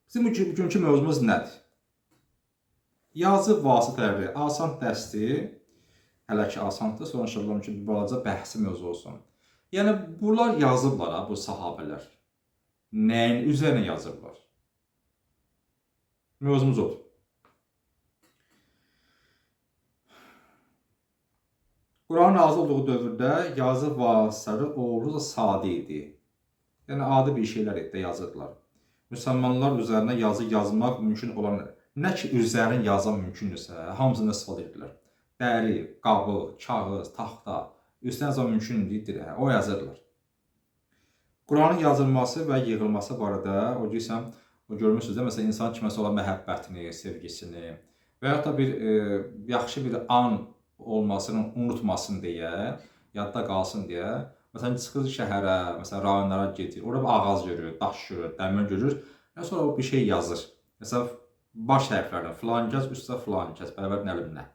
Bizim bugünkü mövzumuz nədir? Yazı vasitələri asan dərsdir. Hələ ki asandır. Sonra inşallah ki bir balaca bəhsi mövzu olsun. Yəni bunlar yazıblar ha, bu sahabələr. Nəyin üzərinə yazıblar? Mövzumuz odur. Quran nazil olduğu dövrdə yazı vasitələri olduqca sadə idi. Yəni adi bir şeylər idi, yazırdılar. Müsəlmanlar üzərinə yazı yazmaq mümkün olan, nə ki üzərinə yazan mümkündürsə, hamısını istifadə edirlər. Dəri, qabı, kağız, taxta, üstünə yazan mümkün deyildir, o yazırdılar. Quranın yazılması və yığılması barədə o deyirsən, o görmüsünüz də, məsələn, insan kiməsə olan məhəbbətini, sevgisini və ya da bir yaxşı bir an olmasını unutmasın deyə, yadda qalsın deyə, məsələn, çıxır şəhərə, məsələn, rayonlara gedir, orada bir ağac görür, daş görür, dəmir görür, sonra o bir şey yazır. Məsələn, baş hərflərlə, filan kəs, üstə filan kəs, bərabər nəlimlə,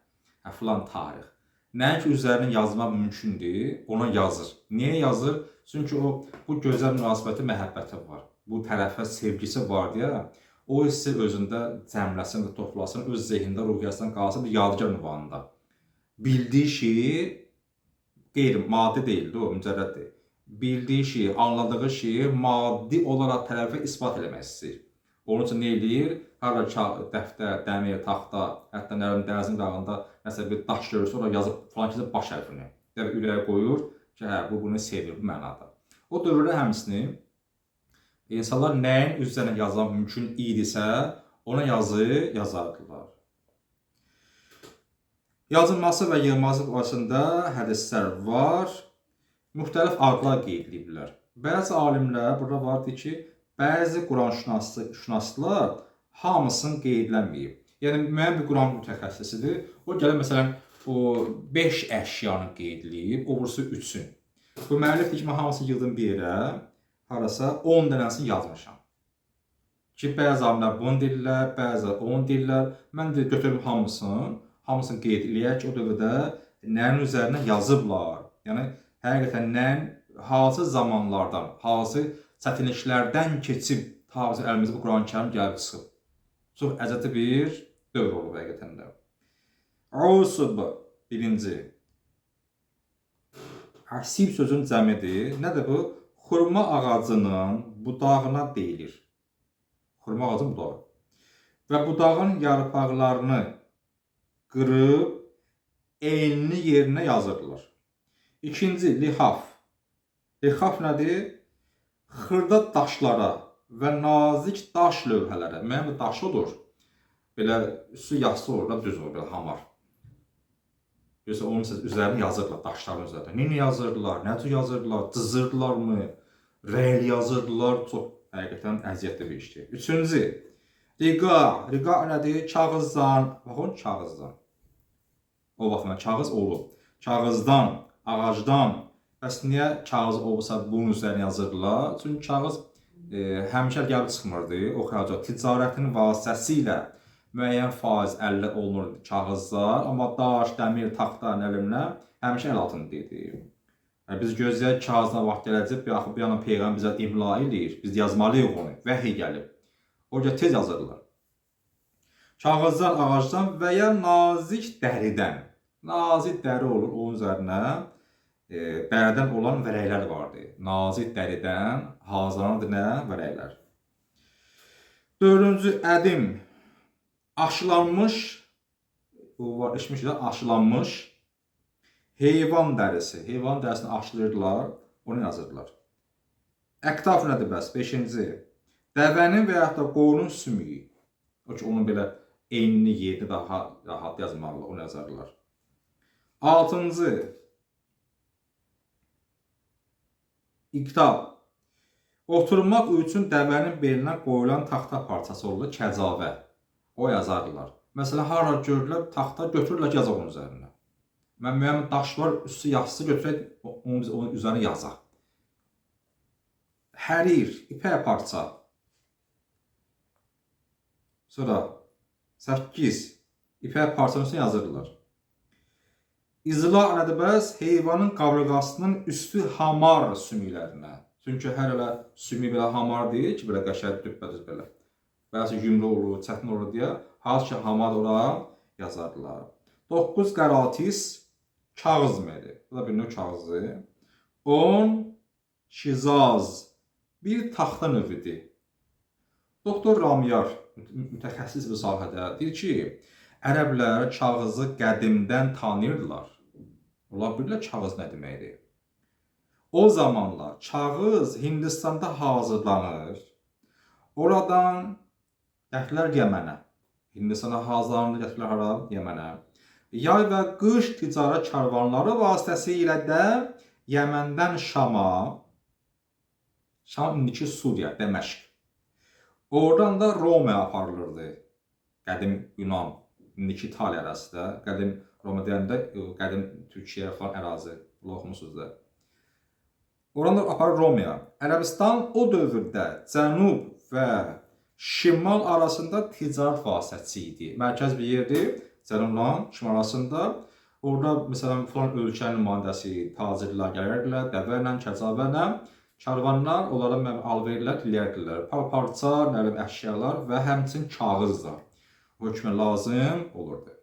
filan tarix. Nəinki üzərinə yazmaq mümkündür, ona yazır. Niyə yazır? Çünki o, bu gözəl münasibəti, məhəbbəti var. Bu tərəfə sevgisi var deyə, o hissi özündə cəmləsin və toplasın, öz zehində, ruhiyyəsindən qalsın bir yadigar ünvanında. Bildiyi şeyi qeyri-maddi deyildi, o mücərrəddir. Bildiyi şeyi, anladığı şeyi maddi olaraq tərəfə isbat eləmək istəyir. Onun üçün nə eləyir? Hələ dəftər, dəmir, taxta, hətta nərin dənizin qağında nəsə bir daş görürsə, orada yazıb falan kəsə baş hərfini. Yəni ürəyə qoyur ki, hə, bu bunu sevir, bu mənada. O dövrdə həmsini insanlar nəyin üzərinə yazmaq mümkün idisə, ona yazı yazardılar. Yazılması və yığılması barəsində hədislər var. Müxtəlif adlar qeyd ediblər. Bəzi alimlər burada vardır ki, bəzi Quranşünaslar hamısını qeydlənməyib. Yəni müəyyən bir Quran mütəxəssisidir. O gəlir məsələn o 5 əşyanı qeydləyib, o birisi 3-ün. Bu müəllifdir ki, mən hamısı yığdım bir yerə, harasa 10 dənəsini yazmışam. Ki bəzi alimlər bunu deyirlər, bəzi onu deyirlər. Mən də götürüm hamısını qeyd eləyək ki, o dövrdə nəyin üzərinə yazıblar. Yəni həqiqətən nəyin hansı zamanlardan, hansı çətinliklərdən keçib ta əlimizə bu Quran-Kərim gəlib çıxıb. Çox əzəli bir dövr olub həqiqətən də. Usub birinci. Asib sözün cəmidir. Nədir bu? Xurma ağacının budağına deyilir. Xurma ağacının budağı. Və budağın yarpaqlarını qırıb enli yerinə yazırdılar. İkinci, lihaf. Lihaf nədir? Xırda daşlara və nazik daş lövhələrə, müəyyən bir daş olur, belə üstü yassı olur da, düz olur, belə hamar. Görsə, onun üzərini yazırdılar, daşların üzərində. Nə yazırdılar, nə tür yazırdılar, cızırdılar mı, rəyli yazırdılar, çox həqiqətən əziyyətli bir işdir. Üçüncü, riqa. Riqa nədir? Kağızdan, baxın, kağızdan. O vaxtında kağız olub. Kağızdan, ağacdan, bəs niyə kağız olsa bunun üzərinə yazırdılar? Çünki kağız həmişə gəlib çıxmırdı. O xəracat ticarətin vasitəsilə müəyyən faiz əldə olunurdu kağızlar, amma daş, dəmir, taxta, nəlimlə həmişə əl altında idi. Biz gözləyək kağızdan vaxt gələcək, bir yana Peyğəmbər bizə imla eləyir, biz yazmalıyıq onu, vəhiy gəlib. Orada tez yazırdılar. Kağızdan, ağacdan və ya nazik dəridən. Nazik dəri olur, onun üzərinə dəridən olan vərəklər vardır. Nazik dəridən hazırlanır nə? Vərəklər. Dördüncü, ədim. Aşılanmış, bu var, eşmişlər, aşılanmış heyvan dərisi. Heyvan dərisini aşılırdılar, onu yazırdılar. Əktaf nədir bəs? Beşinci, dəvənin və yaxud da qoyunun sümüyü. O ki, onun belə enli yerini daha rahat yazmalı, onu yazardılar. Altıncı, İqtab. Oturmaq üçün dəvənin belinə qoyulan taxta parçası olur, kəcavə. O yazardılar. Məsələn, hara görürlər, taxta götürürlər, yazaq onun üzərində. Mən müəyyən daş var, üstü yassı götürək, onun üzərine yazaq. Hərir, ipək parça. Sonra 8. İpək parçanın üstüne yazırdılar. İzla nədir bəs? Heyvanın qaburğasının üstü hamar sümüklərinə. Çünki hər elə sümük belə hamar deyil ki, belə qəşəng düppədüz belə. bəzi yumru olur, çətin olur deyə hansı ki hamar ora yazardılar. 9 qəratis kağız deməkdir. Bu da bir növ kağızdır. 10 şizaz bir taxta növüdür. Doktor Ramyar mütəxəssis bu sahədə deyir ki, ərəblər kağızı qədimdən tanıyırdılar. Onlar bilirlər kağız nə deməkdir. O zamanlar kağız Hindistanda hazırlanır. Oradan gətirilər Yəmənə. Hindistana hazırlanır, gətirilər hara? Yəmənə. Yay və qış ticarət karvanları vasitəsilə də Yəməndən Şama, Şam indiki Suriya, Dəməşq. Oradan da Romaya aparılırdı. Qədim Yunan, indiki İtaliya arasında. Qədim Roma deyəndə qədim Türkiyə falan ərazi. Bunu oxumusunuz da. Oradan da aparır Romaya. Ərəbistan o dövrdə cənub və şimal arasında ticarət vasitəsi idi. Mərkəz bir yerdir, cənubla şimal arasında. Orada məsələn falan ölkənin nümayəndəsi, tacirlər gəlirdilər, dəvə ilə, kəcavə ilə. Karvanlar onlara alverlər, dilərdilər. Parça, əşyalar və həmçinin kağız da hökmə lazım olurdu.